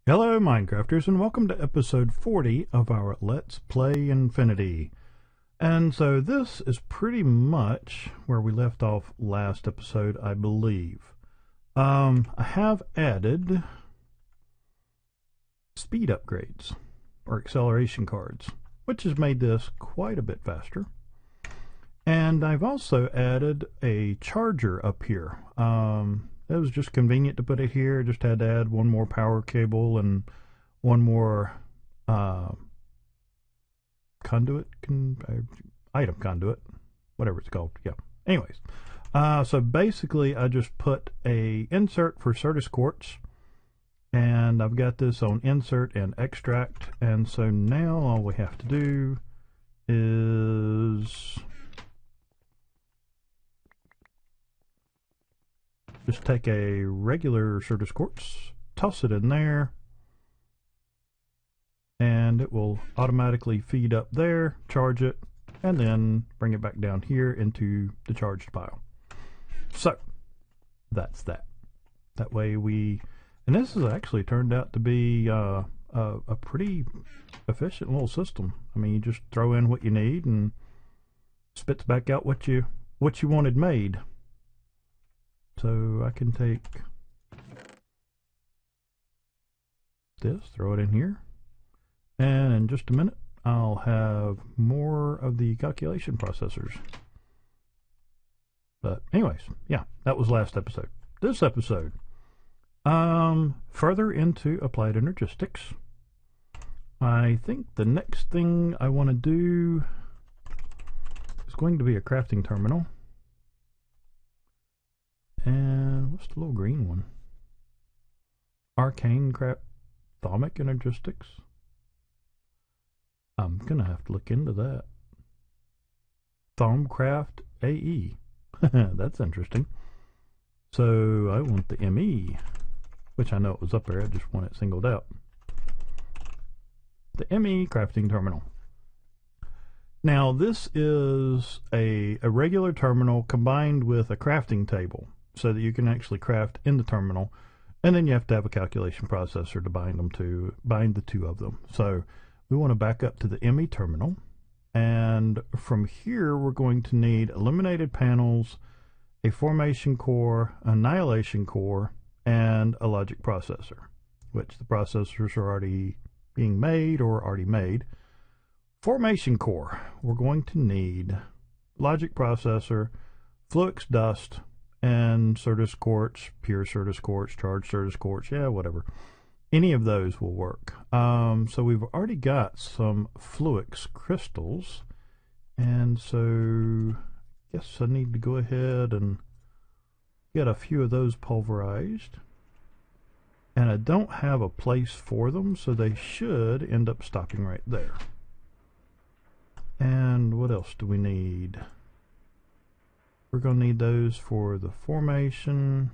Hello Minecrafters, and welcome to episode 40 of our Let's Play Infinity. And so this is pretty much where we left off last episode, I believe. I have added speed upgrades, or acceleration cards, which has made this quite a bit faster. And I've also added a charger up here. It was just convenient to put it here. Just had to add one more power cable and one more conduit, item conduit, whatever it's called. Yeah. Anyways, so basically I just put a insert for Certus quartz, and I've got this on insert and extract. And so now all we have to do is just take a regular Certus quartz, toss it in there, and it will automatically feed up there, charge it, and then bring it back down here into the charged pile. So that's that. That way and this has actually turned out to be a pretty efficient little system. I mean, you just throw in what you need and spits back out what you wanted made. So I can take this, throw it in here, and in just a minute I'll have more of the calculation processors. But anyways, yeah, that was last episode. This episode, further into Applied Energistics. I think the next thing I want to do is going to be a crafting terminal. And what's the little green one? Arcane Thaumic Energistics. I'm gonna have to look into that. Thaumcraft AE. That's interesting. So I want the ME, which I know it was up there. I just want it singled out. The ME crafting terminal. Now this is a regular terminal combined with a crafting table, so that you can actually craft in the terminal, and then you have to have a calculation processor to bind the two of them. So we want to back up to the ME terminal, and from here we're going to need illuminated panels, a formation core, annihilation core, and a logic processor, which the processors are already being made or already made. Formation core, we're going to need logic processor, Fluix dust, and Certus quartz, pure Certus quartz, charged Certus quartz, yeah, whatever. Any of those will work. So we've already got some Fluix crystals, and so I guess I need to go ahead and get a few of those pulverized. And I don't have a place for them, so they should end up stopping right there. And what else do we need? We're going to need those for the formation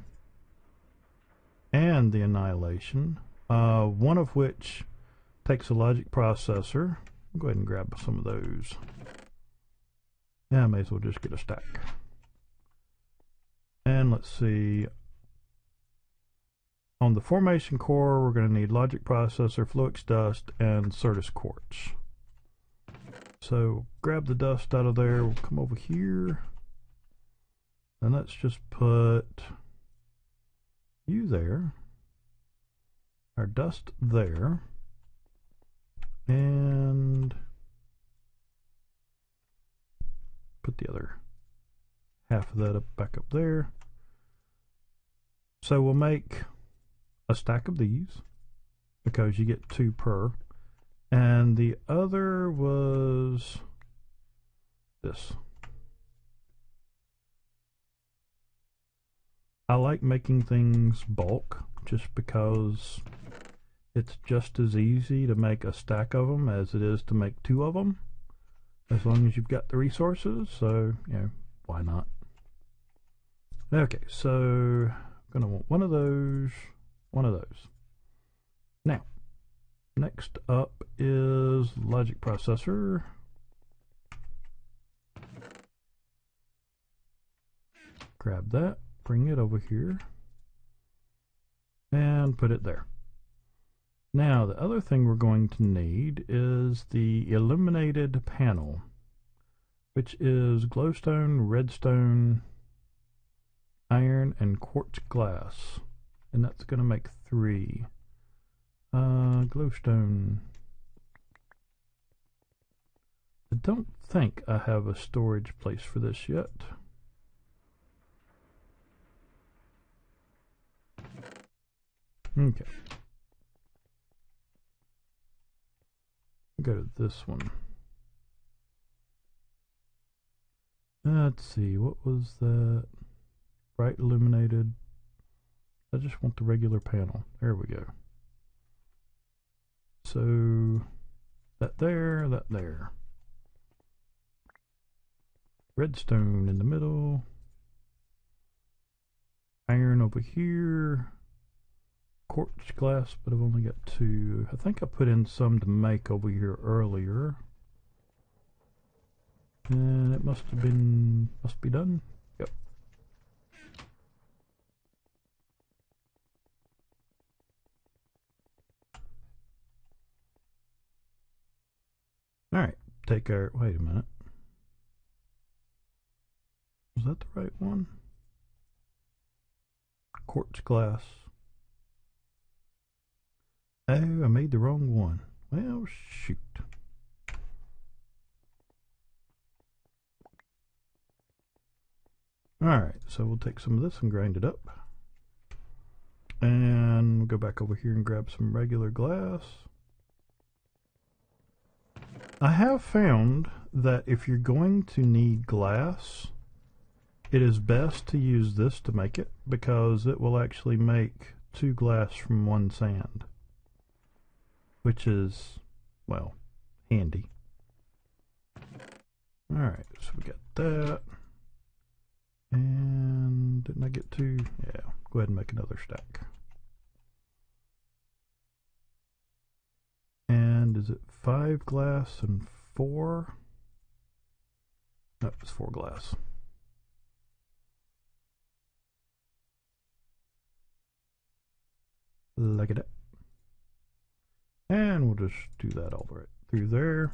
and the annihilation, one of which takes a logic processor. I'll go ahead and grab some of those. Yeah, I may as well just get a stack. And let's see. On the formation core, we're going to need logic processor, Fluix dust, and Certus quartz. So grab the dust out of there. We'll come over here. And let's just put you there, our dust there, and put the other half of that back up there. So we'll make a stack of these, because you get 2 per. And the other was this. I like making things bulk just because it's just as easy to make a stack of them as it is to make 2 of them, as long as you've got the resources. So, why not? Okay, so I'm going to want one of those, one of those. Now, next up is logic processor. Grab that. Bring it over here and put it there. Now, the other thing we're going to need is the illuminated panel, which is glowstone, redstone, iron, and quartz glass. And that's going to make 3. Glowstone. I don't think I have a storage place for this yet. Okay. Go to this one. Let's see, what was that? Bright illuminated. I just want the regular panel. There we go. So that there, that there. Redstone in the middle. Iron over here. Quartz glass, but I've only got 2. I think I put in some to make over here earlier. And it must be done. Yep. Alright, take our, wait a minute. Was that the right one? Quartz glass. Oh, I made the wrong one. Well, shoot. Alright, so we'll take some of this and grind it up. And we'll go back over here and grab some regular glass. I have found that if you're going to need glass, it is best to use this to make it, because it will actually make 2 glass from 1 sand, which is, well, handy. Alright, so we got that. And didn't I get 2? Yeah, go ahead and make another stack. And is it 5 glass and 4? No, it's 4 glass. Like it. And we'll just do that all right through there.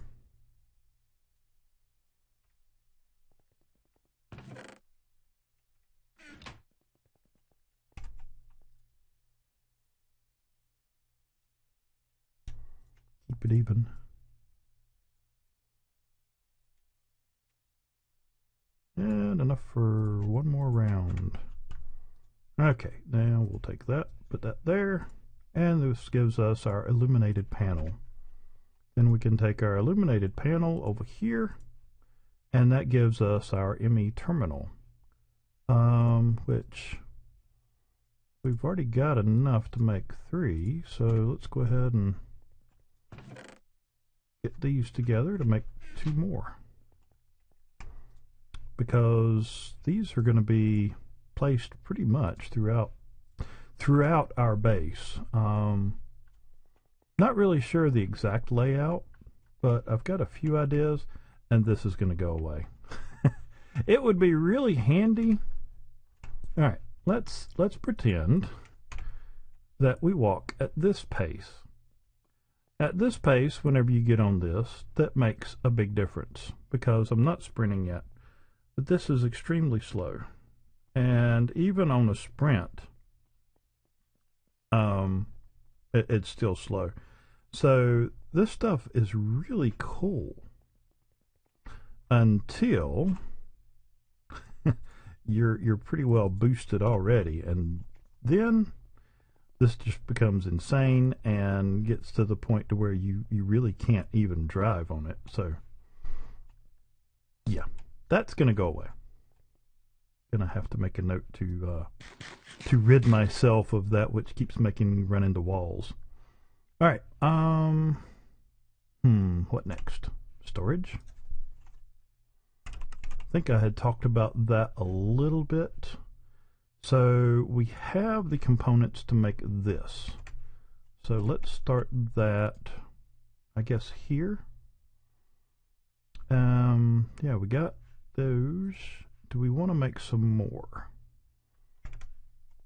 Keep it even. And enough for one more round. Okay, now we'll take that, put that there, and this gives us our illuminated panel. Then we can take our illuminated panel over here, and that gives us our ME terminal, which we've already got enough to make 3, so let's go ahead and get these together to make 2 more, because these are going to be placed pretty much throughout our base. Not really sure the exact layout, but I've got a few ideas, and this is going to go away. It would be really handy. All right, let's pretend that we walk at this pace. At this pace, whenever you get on this, that makes a big difference, because I'm not sprinting yet, but this is extremely slow. And even on a sprint, it's still slow. So this stuff is really cool until you're pretty well boosted already, and then this just becomes insane and gets to the point to where you really can't even drive on it. So yeah, that's gonna go away. Gonna have to make a note to rid myself of that which keeps making me run into walls. All right. What next? Storage. I think I had talked about that a little bit. So we have the components to make this. So let's start that, I guess, here. Yeah, we got those. Do we want to make some more?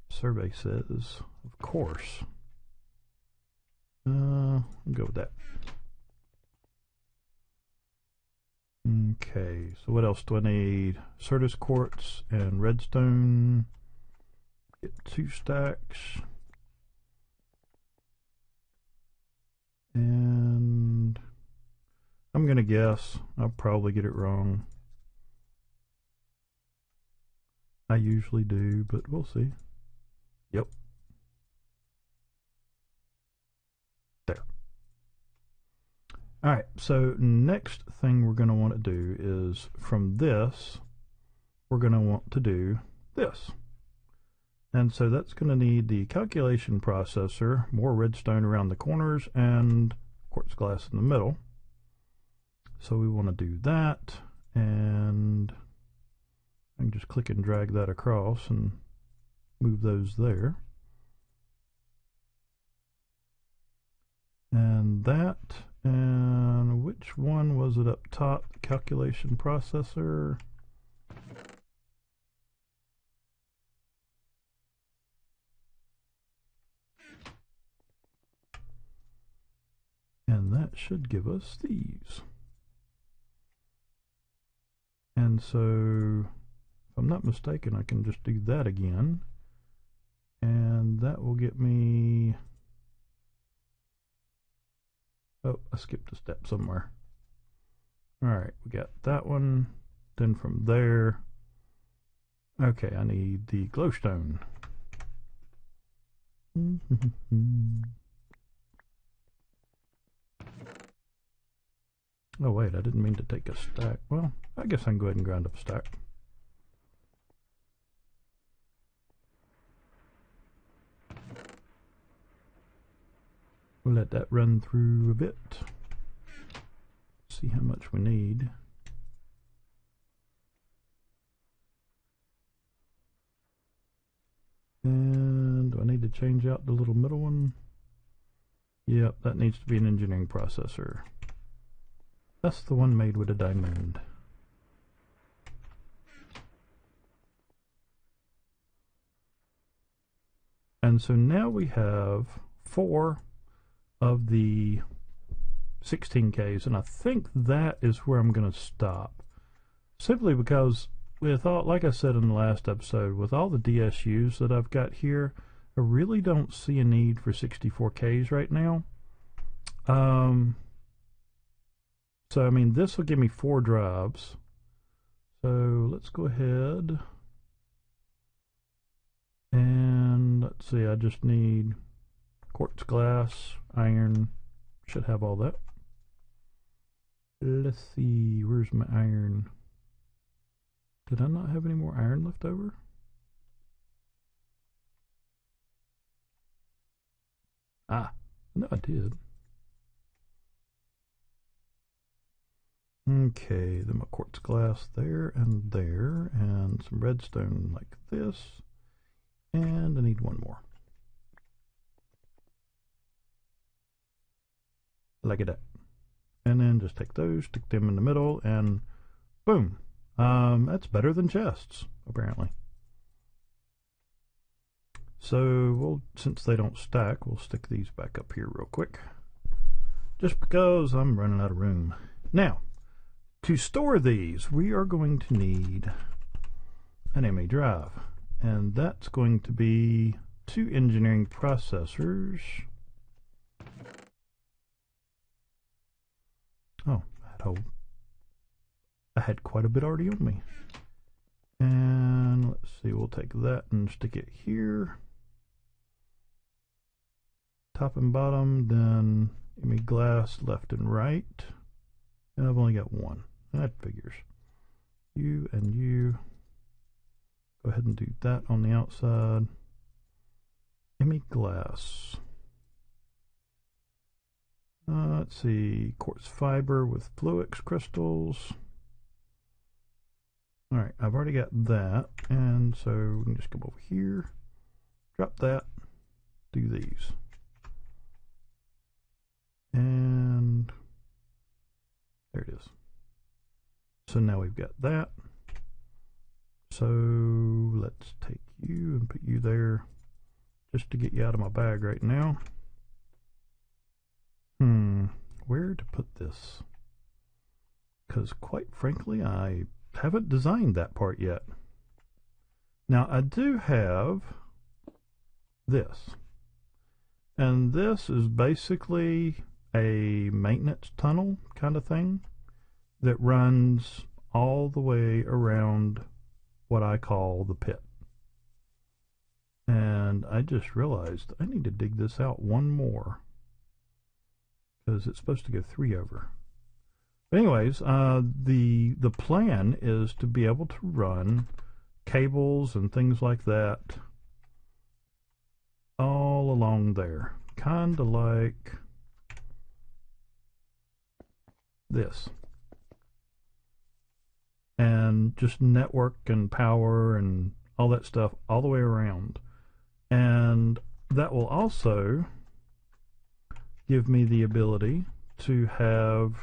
Survey says, of course. I'll go with that. Okay, so what else do I need? Certus quartz and redstone. Get 2 stacks. And I'm gonna guess I'll probably get it wrong. I usually do, but we'll see. Yep. There. Alright, so next thing we're going to want to do is from this, we're going to want to do this. And so that's going to need the calculation processor, more redstone around the corners, and quartz glass in the middle. So we want to do that, and I can just click and drag that across and move those there. And that, and which one was it up top? The calculation processor. And that should give us these. And so, if I'm not mistaken, I can just do that again. And that will get me... Oh, I skipped a step somewhere. Alright, we got that one. Then from there... Okay, I need the glowstone. Oh wait, I didn't mean to take a stack. Well, I guess I can go ahead and grind up a stack. We'll let that run through a bit. See how much we need. And do I need to change out the little middle one? Yep, that needs to be an engineering processor. That's the one made with a diamond. And so now we have 4 of the 16Ks, and I think that is where I'm going to stop. Simply because with all, like I said in the last episode, with all the DSUs that I've got here, I really don't see a need for 64Ks right now. So I mean, this will give me 4 drives. So let's go ahead and let's see, I just need quartz glass, iron, should have all that. Let's see, where's my iron? Did I not have any more iron left over? Ah, no I did. Okay, then my quartz glass there, and some redstone like this, and I need 1 more. Like that. And then just take those, stick them in the middle, and boom. That's better than chests, apparently. So, we'll, since they don't stack, we'll stick these back up here real quick. Just because I'm running out of room. Now, to store these, we are going to need an MA drive. And that's going to be 2 engineering processors. Oh, I had quite a bit already on me. And let's see, we'll take that and stick it here. Top and bottom, then give me glass left and right. And I've only got 1. That figures. You and you. Go ahead and do that on the outside. Give me glass. Let's see, quartz fiber with Fluix crystals. Alright, I've already got that, and so we can just come over here, drop that, do these. And there it is. So now we've got that. So let's take you and put you there just to get you out of my bag right now. where to put this, because quite frankly I haven't designed that part yet. Now I do have this, and this is basically a maintenance tunnel kind of thing that runs all the way around what I call the pit. And I just realized I need to dig this out one more, because it's supposed to go 3 over. But anyways, the plan is to be able to run cables and things like that all along there, kind of like this, and just network and power and all that stuff all the way around. And that will also give me the ability to have,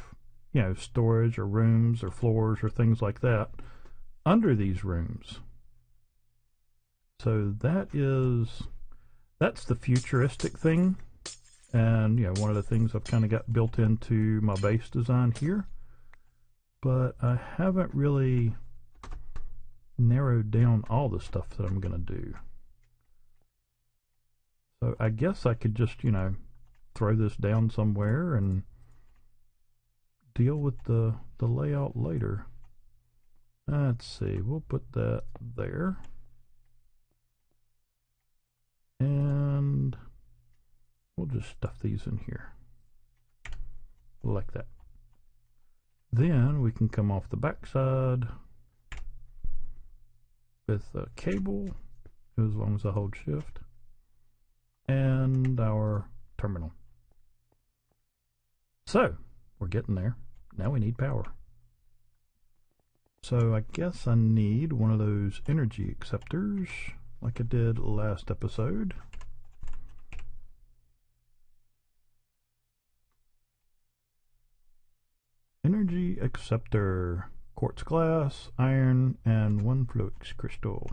you know, storage or rooms or floors or things like that under these rooms. So that's the futuristic thing, and you know, one of the things I've kind of got built into my base design here, but I haven't really narrowed down all the stuff that I'm going to do. So I guess I could just, you know, throw this down somewhere and deal with the layout later. Let's see, we'll put that there. And we'll just stuff these in here like that. Then we can come off the backside with a cable, as long as I hold shift, and our terminal. So we're getting there. Now we need power. So I guess I need one of those energy acceptors like I did last episode. Energy acceptor, quartz glass, iron, and 1 flux crystal.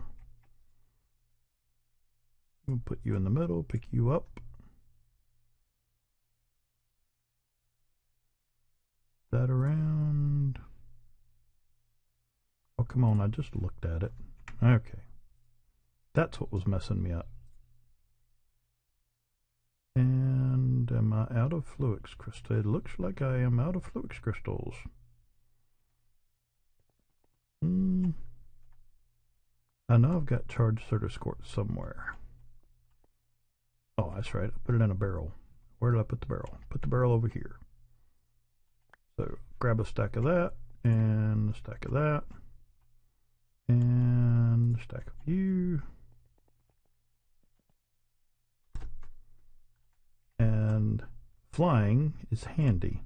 We'll put you in the middle, pick you up. That around. Oh, come on, I just looked at it. Okay. That's what was messing me up. And am I out of flux crystal? It looks like I am out of flux crystals. I know I've got charged Certus quartz somewhere. Oh, that's right. I put it in a barrel. Where did I put the barrel? Put the barrel over here. So grab a stack of that, and a stack of that, and a stack of you. And flying is handy,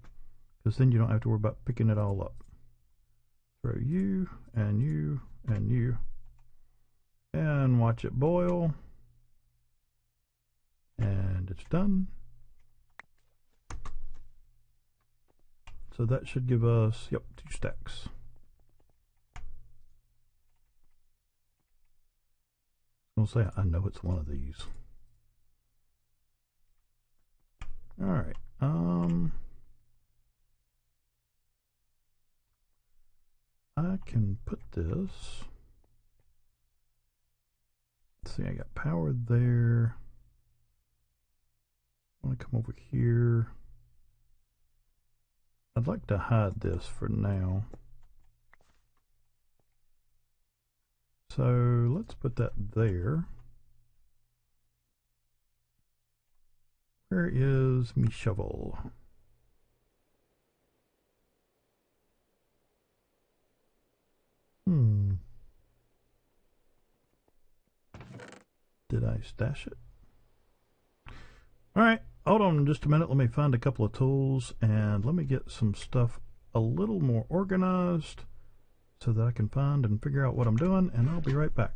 because then you don't have to worry about picking it all up. Throw you, and you, and you, and watch it boil. And it's done. So that should give us, yep, 2 stacks. I'll say I know it's one of these. All right. I can put this. Let's see, I got power there. I want to come over here. I'd like to hide this for now. So let's put that there. Where is me shovel? Did I stash it? All right, hold on just a minute. Let me find a couple of tools and let me get some stuff a little more organized so that I can find and figure out what I'm doing, and I'll be right back.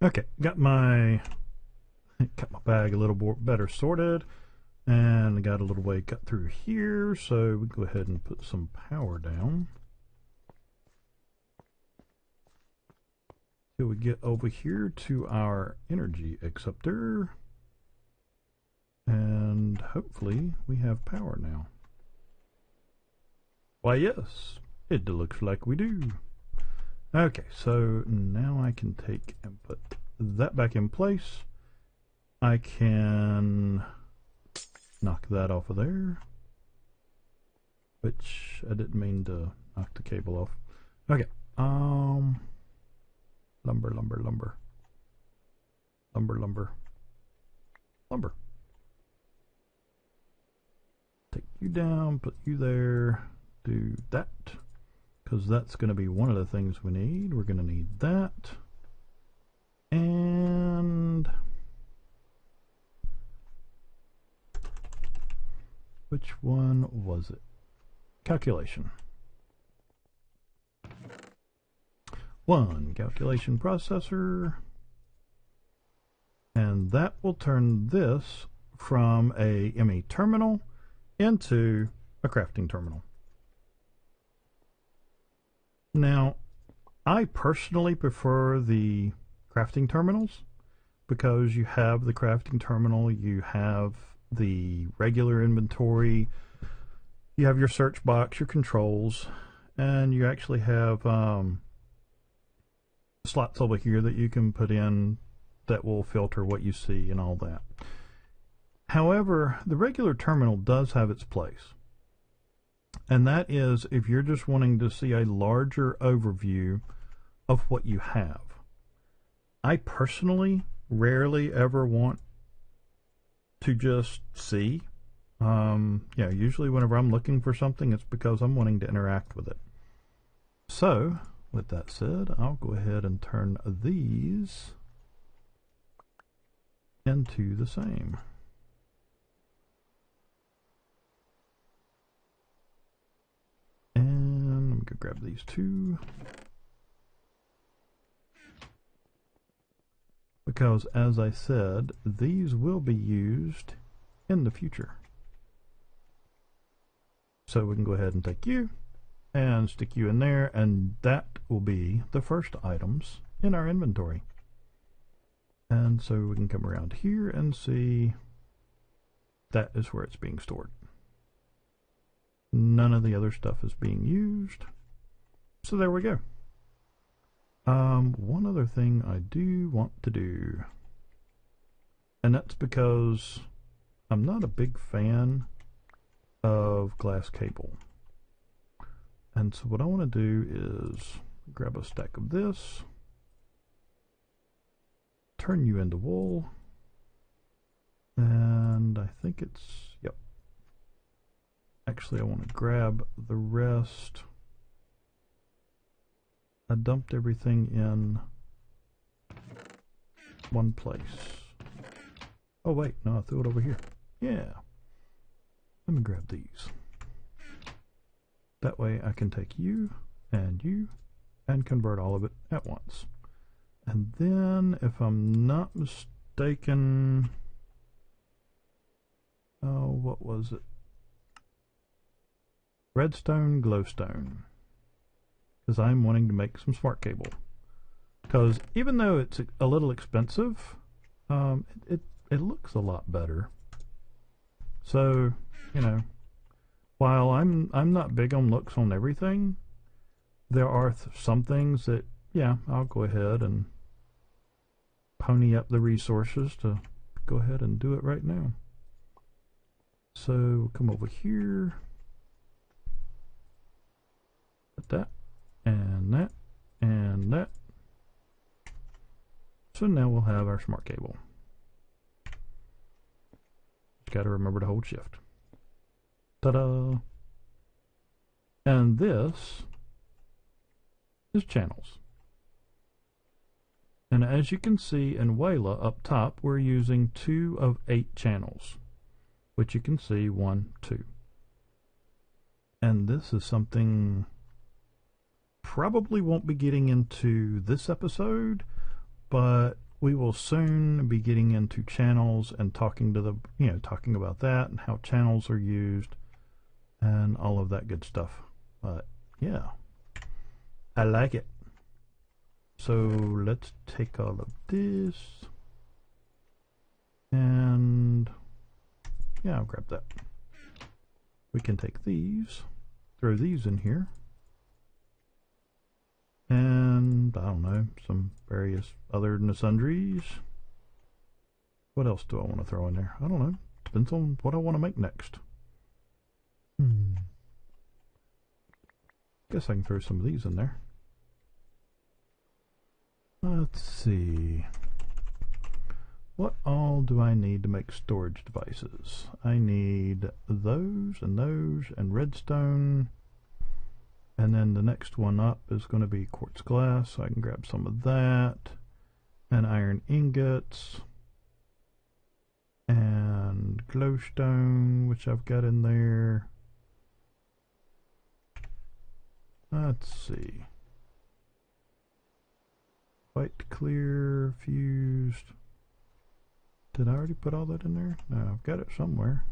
Okay, got my bag a little better sorted, and I got a little way cut through here, so we go ahead and put some power down till we get over here to our energy acceptor. And hopefully we have power now. Why, yes, it looks like we do. Okay, so now I can take and put that back in place. I can knock that off of there, which I didn't mean to knock the cable off. Okay, lumber. Take you down, put you there, do that, because that's going to be one of the things we need. We're going to need that. And which one was it? Calculation. One calculation processor. And that will turn this from a ME terminal into a crafting terminal. Now, I personally prefer the crafting terminals because you have the crafting terminal, you have the regular inventory, you have your search box, your controls, and you actually have slots over here that you can put in that will filter what you see and all that. However, the regular terminal does have its place. And that is if you're just wanting to see a larger overview of what you have. I personally rarely ever want to just see. Usually whenever I'm looking for something, it's because I'm wanting to interact with it. So, with that said, I'll go ahead and turn these into the same. And I'm going to grab these two. Because, as I said, these will be used in the future. So we can go ahead and take you and stick you in there, and that will be the first items in our inventory. And so we can come around here and see that is where it's being stored. None of the other stuff is being used. So there we go. One other thing I do want to do, and that's because I'm not a big fan of glass cable. And so what I want to do is grab a stack of this, turn you into wool, and I think it's, yep. Actually, I want to grab the rest. I dumped everything in one place. Oh wait, no, I threw it over here. Yeah. Let me grab these. That way I can take you and convert all of it at once. And then, if I'm not mistaken, oh, what was it? Redstone, glowstone. Because I'm wanting to make some smart cable. Because even though it's a little expensive, it looks a lot better. So, you know, while I'm not big on looks on everything, there are some things that, yeah, I'll go ahead and pony up the resources to go ahead and do it right now. So we'll come over here, put that and that and that. So now we'll have our smart cable. Got to remember to hold shift. Ta-da! And this is channels. And as you can see in Wayla up top, we're using 2 of 8 channels, which you can see 1, 2. And this is something probably won't be getting into this episode, but we will soon be getting into channels and talking about that and how channels are used and all of that good stuff. But yeah, I like it. So let's take all of this and Yeah, I'll grab that. We can take these, throw these in here, and I don't know, some various other sundries. What else do I want to throw in there? I don't know. Depends on what I want to make next. Guess I can throw some of these in there. Let's see. What all do I need to make storage devices? I need those and redstone. And then the next one up is going to be quartz glass, so I can grab some of that. And iron ingots. And glowstone, which I've got in there. Let's see. White, clear, fused. Did I already put all that in there? No, I've got it somewhere.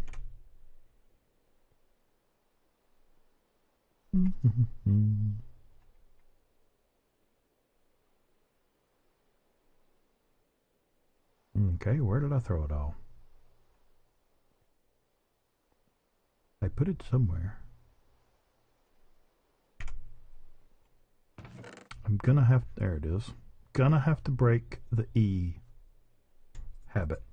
Okay, where did I throw it all? I put it somewhere. I'm gonna have, there it is. Gonna have to break the E habit.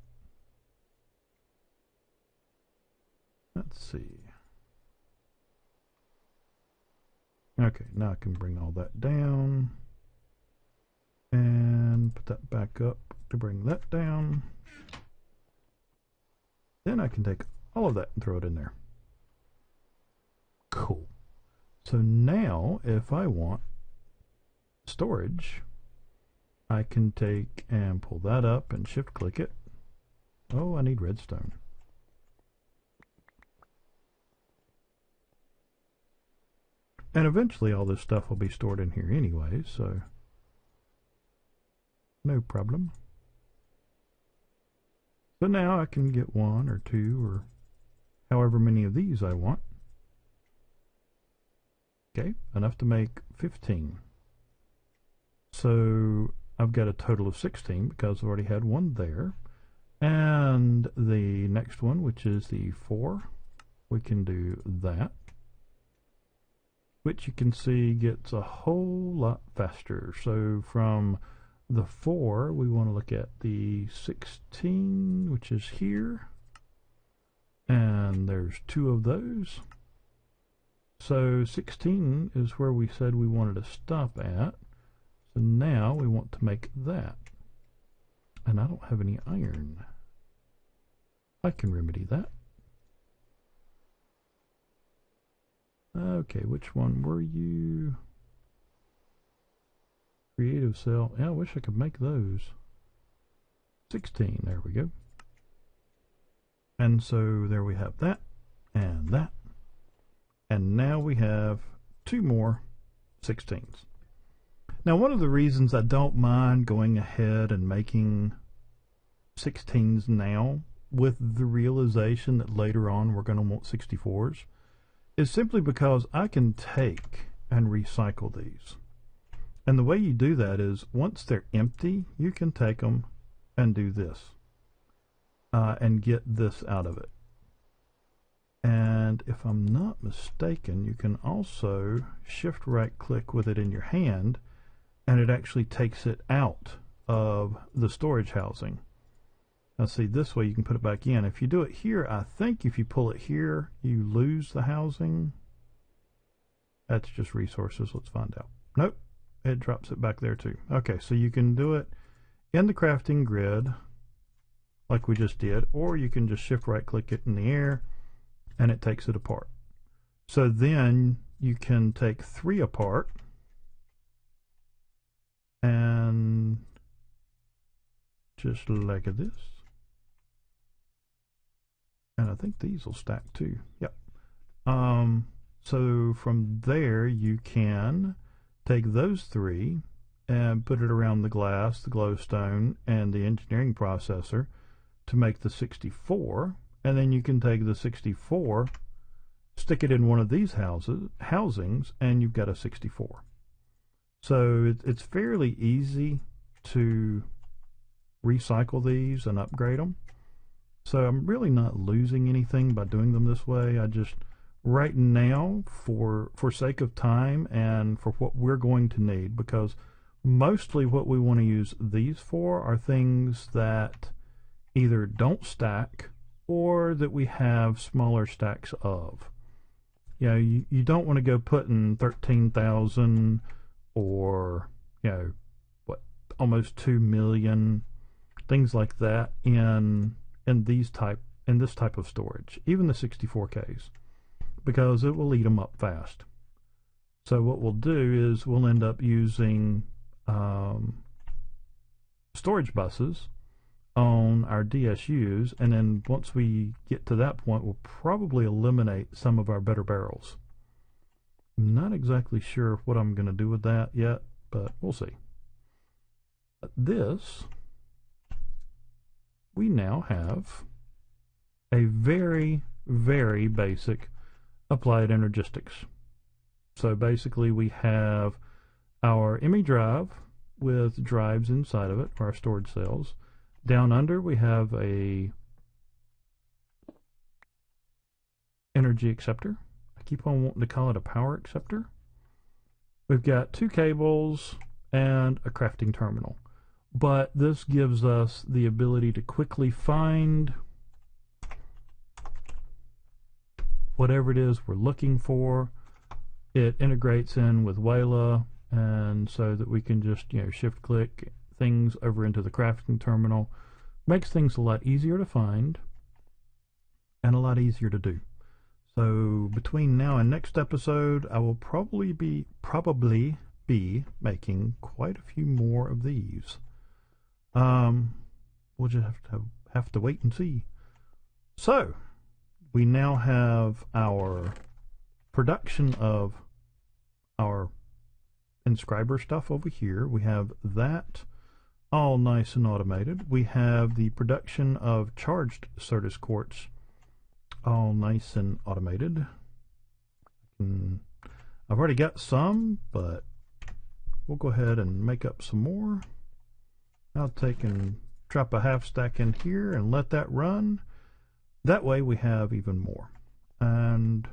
Let's see. Okay, now I can bring all that down and put that back up to bring that down. Then I can take all of that and throw it in there. Cool. So now if I want storage, I can take and pull that up and shift click it. Oh, I need redstone. And eventually all this stuff will be stored in here anyway, so no problem. So now I can get 1 or 2 or however many of these I want. Okay, enough to make 15. So I've got a total of 16 because I've already had one there. And the next one, which is the 4, we can do that, which you can see gets a whole lot faster. So from the 4, we want to look at the 16, which is here. And there's 2 of those. So 16 is where we said we wanted to stop at. So now we want to make that. And I don't have any iron. I can remedy that. Okay, which one were you? Creative cell. Yeah, I wish I could make those. 16, there we go. And so there we have that and that. And now we have 2 more 16s. Now, one of the reasons I don't mind going ahead and making 16s now, with the realization that later on we're going to want 64s, is simply because I can take and recycle these. And the way you do that is once they're empty, you can take them and do this and get this out of it. And if I'm not mistaken, you can also shift right click with it in your hand and it actually takes it out of the storage housing. Now see, this way you can put it back in. If you do it here, I think if you pull it here, you lose the housing. That's just resources. Let's find out. Nope, it drops it back there too. Okay, so you can do it in the crafting grid like we just did, or you can just shift right click it in the air and it takes it apart. So then you can take 3 apart and just like this. And I think these will stack too. Yep. So from there you can take those 3 and put it around the glass, the glowstone, and the engineering processor to make the 64. And then you can take the 64, stick it in one of these housings, and you've got a 64. So it's fairly easy to recycle these and upgrade them. So I'm really not losing anything by doing them this way. I just, right now, for sake of time and for what we're going to need, because mostly what we want to use these for are things that either don't stack or that we have smaller stacks of. You know, you don't want to go putting 13,000 or, you know, what, almost 2 million, things like that in this type of storage, even the 64Ks, because it will eat them up fast. So what we'll do is we'll end up using storage buses on our DSUs, and then once we get to that point, we'll probably eliminate some of our better barrels. I'm not exactly sure what I'm going to do with that yet, but we'll see. This, we now have a very, very basic Applied Energistics. So basically we have our ME drive with drives inside of it, or our storage cells. Down under we have a energy acceptor. I keep on wanting to call it a power acceptor. We've got 2 cables and a crafting terminal. But this gives us the ability to quickly find whatever it is we're looking for. It integrates in with Wayla, and so that we can just, you know, shift click things over into the crafting terminal. Makes things a lot easier to find and a lot easier to do. So between now and next episode, I will probably be making quite a few more of these. We'll just have to wait and see. So we now have our production of our inscriber stuff over here. We have that all nice and automated. We have the production of charged Certus quartz all nice and automated. I've already got some, but we'll go ahead and make up some more. I'll take and drop a half stack in here and let that run. That way we have even more. And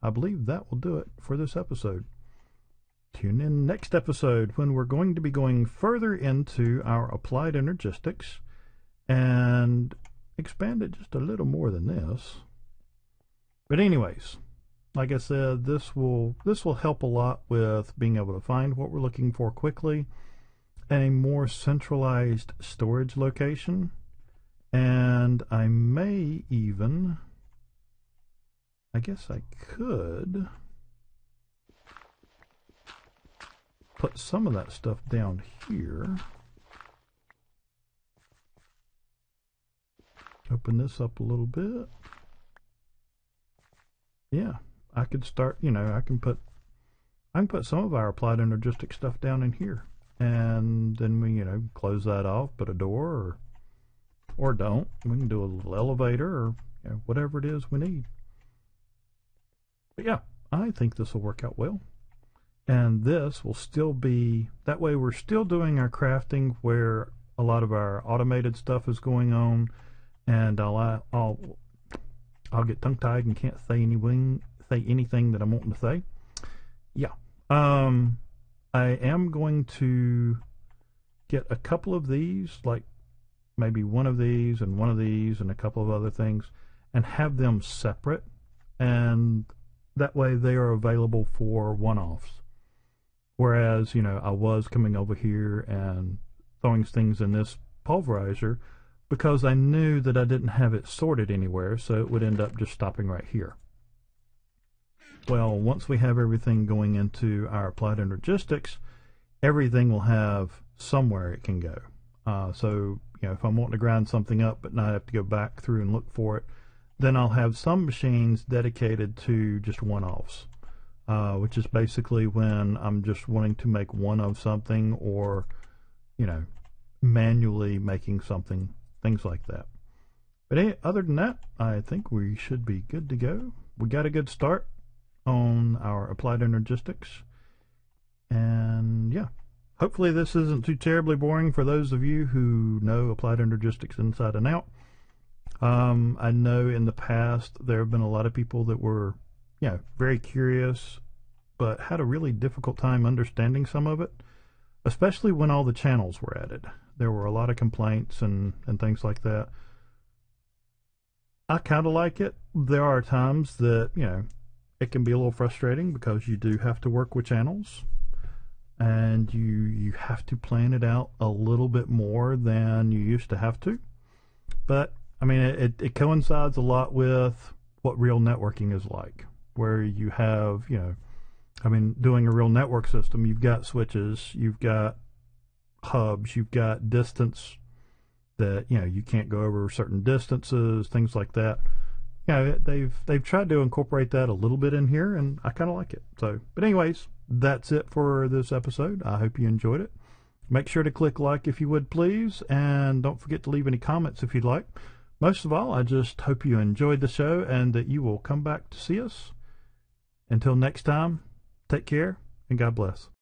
I believe that will do it for this episode. Tune in next episode when we're going to be going further into our Applied Energistics and expand it just a little more than this. But anyways, like I said, this will help a lot with being able to find what we're looking for quickly and a more centralized storage location. And I may even, I guess I could put some of that stuff down here. Open this up a little bit. Yeah, I could start, you know, I can put some of our Applied Energistic stuff down in here. And then we, you know, close that off, put a door, or don't. We can do a little elevator, or, you know, whatever it is we need. But yeah, I think this will work out well. And this will still be, that way we're still doing our crafting where a lot of our automated stuff is going on, and I'll get tongue-tied and can't say anything that I'm wanting to say. Yeah. I am going to get a couple of these, like maybe one of these and a couple of other things, and have them separate, and that way they are available for one-offs. Whereas, you know, I was coming over here and throwing things in this pulverizer because I knew that I didn't have it sorted anywhere, so it would end up just stopping right here. Well, once we have everything going into our Applied Energistics, everything will have somewhere it can go. So, you know, if I'm wanting to grind something up but not have to go back through and look for it, then I'll have some machines dedicated to just one-offs, which is basically when I'm just wanting to make one of something, or, you know, manually making something, things like that. But other than that, I think we should be good to go. We got a good start on our Applied Energistics, and yeah, hopefully this isn't too terribly boring for those of you who know Applied Energistics inside and out. I know in the past there have been a lot of people that were, very curious, but had a really difficult time understanding some of it, especially when all the channels were added. There were a lot of complaints and things like that. I kind of like it. There are times that, it can be a little frustrating because you do have to work with channels and you have to plan it out a little bit more than you used to have to. But, I mean, it coincides a lot with what real networking is like, where you have, doing a real network system, you've got switches, you've got hubs, you've got distance that, you can't go over certain distances, things like that. They've tried to incorporate that a little bit in here, and I kind of like it. So, but anyways, that's it for this episode. I hope you enjoyed it. Make sure to click like if you would, please, and don't forget to leave any comments if you'd like. Most of all, I just hope you enjoyed the show and that you will come back to see us. Until next time, take care and God bless.